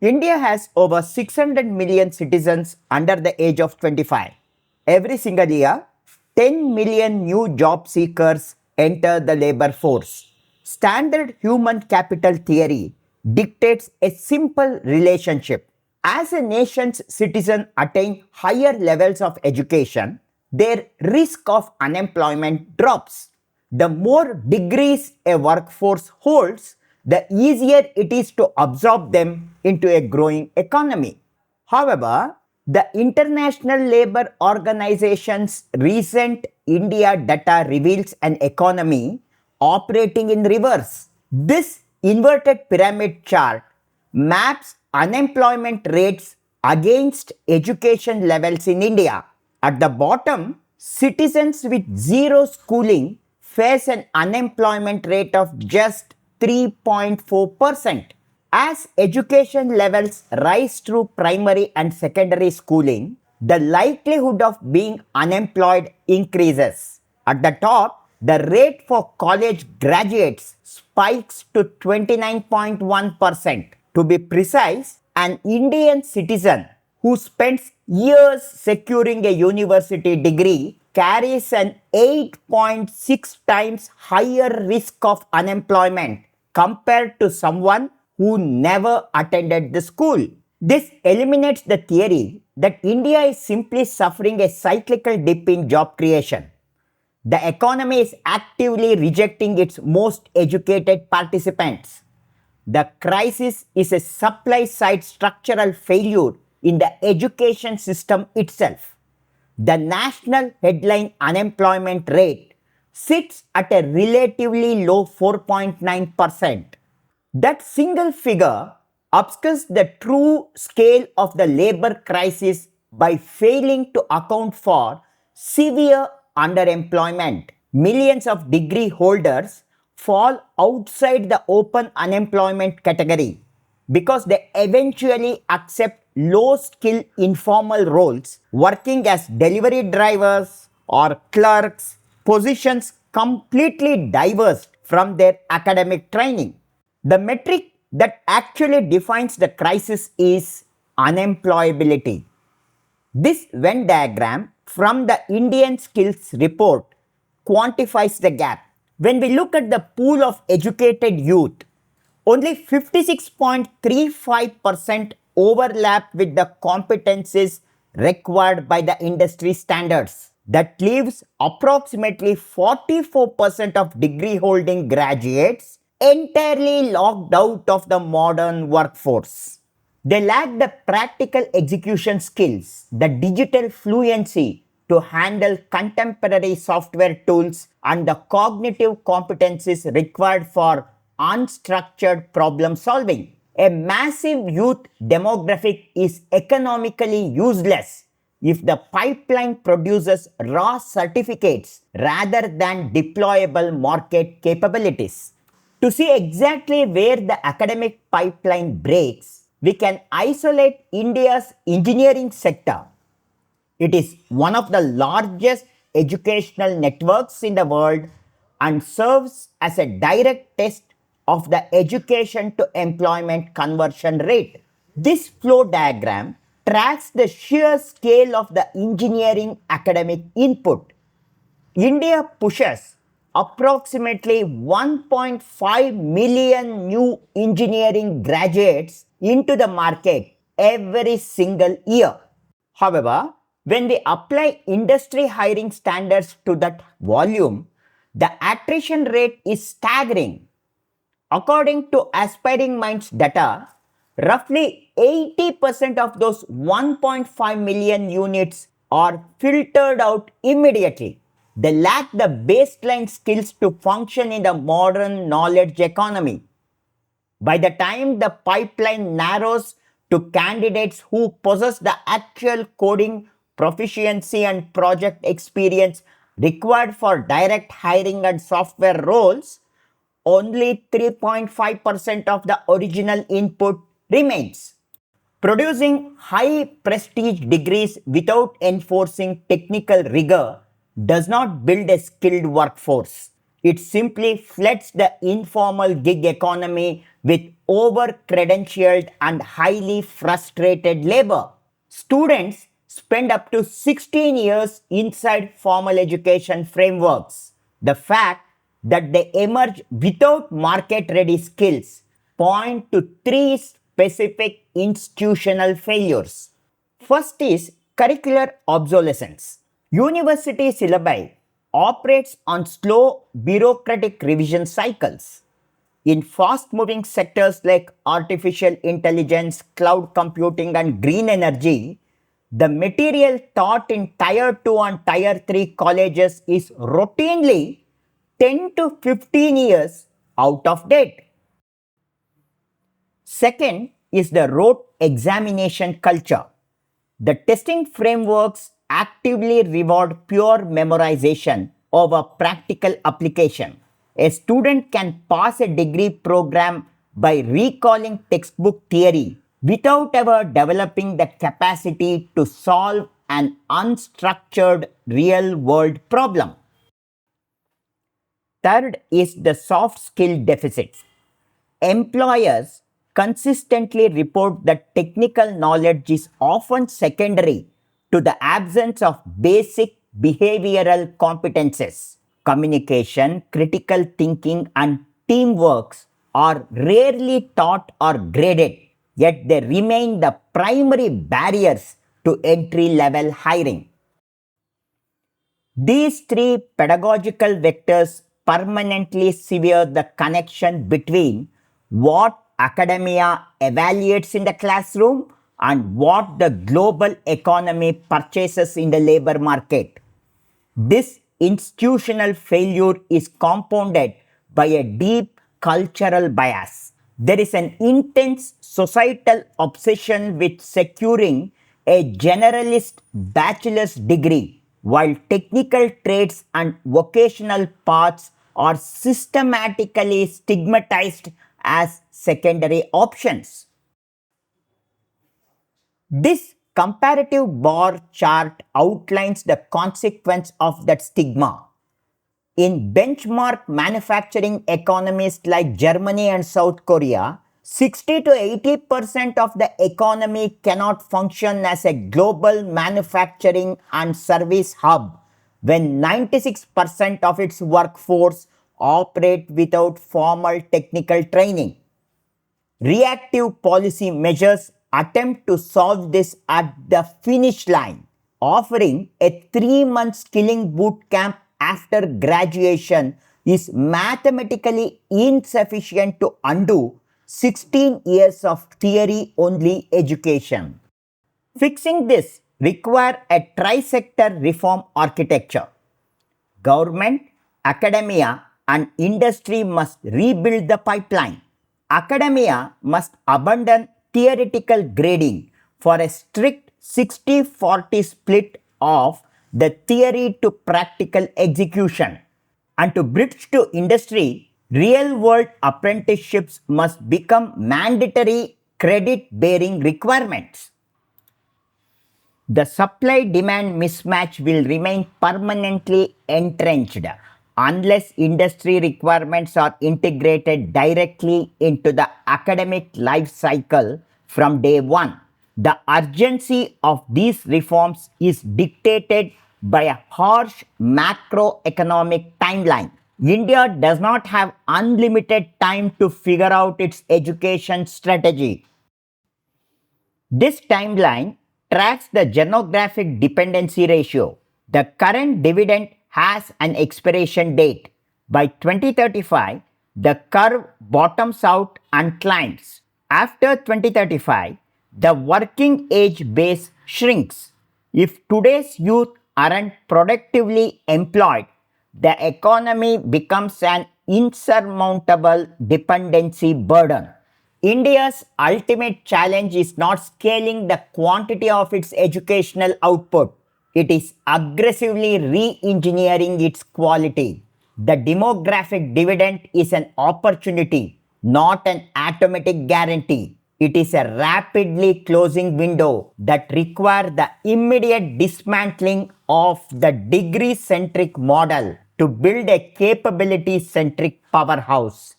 India has over 600 million citizens under the age of 25. Every single year, 10 million new job seekers enter the labor force. Standard human capital theory dictates a simple relationship. As a nation's citizens attain higher levels of education, their risk of unemployment drops. The more degrees a workforce holds, the easier it is to absorb them into a growing economy. However, the International Labour Organization's recent India data reveals an economy operating in reverse. This inverted pyramid chart maps unemployment rates against education levels in India. At the bottom, citizens with zero schooling face an unemployment rate of just 3.4%. As education levels rise through primary and secondary schooling, the likelihood of being unemployed increases. At the top, the rate for college graduates spikes to 29.1%. To be precise, an Indian citizen who spends years securing a university degree carries an 8.6 times higher risk of unemployment compared to someone who never attended the school. This eliminates the theory that India is simply suffering a cyclical dip in job creation. The economy is actively rejecting its most educated participants. The crisis is a supply-side structural failure in the education system itself. The national headline unemployment rate sits at a relatively low 4.9%. That single figure obscures the true scale of the labor crisis by failing to account for severe underemployment. Millions of degree holders fall outside the open unemployment category because they eventually accept low-skill informal roles, working as delivery drivers or clerks, positions completely diverse from their academic training. The metric that actually defines the crisis is unemployability. This Venn diagram from the Indian Skills Report quantifies the gap. When we look at the pool of educated youth, only 56.35% overlap with the competencies required by the industry standards. That leaves approximately 44% of degree holding graduates entirely locked out of the modern workforce. They lack the practical execution skills, the digital fluency to handle contemporary software tools, and the cognitive competencies required for unstructured problem solving. A massive youth demographic is economically useless if the pipeline produces raw certificates rather than deployable market capabilities. To see exactly where the academic pipeline breaks, we can isolate India's engineering sector. It is one of the largest educational networks in the world and serves as a direct test of the education to employment conversion rate. This flow diagram tracks the sheer scale of the engineering academic input. India pushes approximately 1.5 million new engineering graduates into the market every single year. However, when we apply industry hiring standards to that volume, the attrition rate is staggering. According to Aspiring Minds data, roughly 80% of those 1.5 million units are filtered out immediately. They lack the baseline skills to function in the modern knowledge economy. By the time the pipeline narrows to candidates who possess the actual coding proficiency and project experience required for direct hiring and software roles, only 3.5% of the original input remains. Producing high prestige degrees without enforcing technical rigor does not build a skilled workforce. It simply floods the informal gig economy with over-credentialed and highly frustrated labor. Students spend up to 16 years inside formal education frameworks. The fact that they emerge without market-ready skills point to three specific institutional failures. First is curricular obsolescence. University syllabi operates on slow bureaucratic revision cycles. In fast-moving sectors like artificial intelligence, cloud computing, and green energy, the material taught in Tier 2 and Tier 3 colleges is routinely 10 to 15 years out of date. Second is the rote examination culture. The testing frameworks actively reward pure memorization over practical application. A student can pass a degree program by recalling textbook theory without ever developing the capacity to solve an unstructured real-world problem. Third is the soft skill deficit. Employers consistently report that technical knowledge is often secondary to the absence of basic behavioral competences. Communication, critical thinking, and teamwork are rarely taught or graded, yet they remain the primary barriers to entry-level hiring. These three pedagogical vectors permanently sever the connection between what academia evaluates in the classroom and what the global economy purchases in the labor market. This institutional failure is compounded by a deep cultural bias. There is an intense societal obsession with securing a generalist bachelor's degree, while technical trades and vocational paths are systematically stigmatized as secondary options. This comparative bar chart outlines the consequence of that stigma. In benchmark manufacturing economies like Germany and South Korea, 60 to 80% of the economy cannot function as a global manufacturing and service hub when 96% of its workforce operate without formal technical training. Reactive policy measures attempt to solve this at the finish line, offering a 3-month skilling boot camp after graduation is mathematically insufficient to undo 16 years of theory-only education. Fixing this requires a tri-sector reform architecture. Government, academia, and industry must rebuild the pipeline. Academia must abandon theoretical grading for a strict 60-40 split of the theory to practical execution. And to bridge to industry, real-world apprenticeships must become mandatory credit-bearing requirements. The supply-demand mismatch will remain permanently entrenched unless industry requirements are integrated directly into the academic life cycle from day one. The urgency of these reforms is dictated by a harsh macroeconomic timeline. India does not have unlimited time to figure out its education strategy. This timeline tracks the genographic dependency ratio. The current dividend has an expiration date. By 2035, the curve bottoms out and climbs. After 2035, the working age base shrinks. If today's youth aren't productively employed, the economy becomes an insurmountable dependency burden. India's ultimate challenge is not scaling the quantity of its educational output. It is aggressively re-engineering its quality. The demographic dividend is an opportunity, not an automatic guarantee. It is a rapidly closing window that requires the immediate dismantling of the degree-centric model to build a capability-centric powerhouse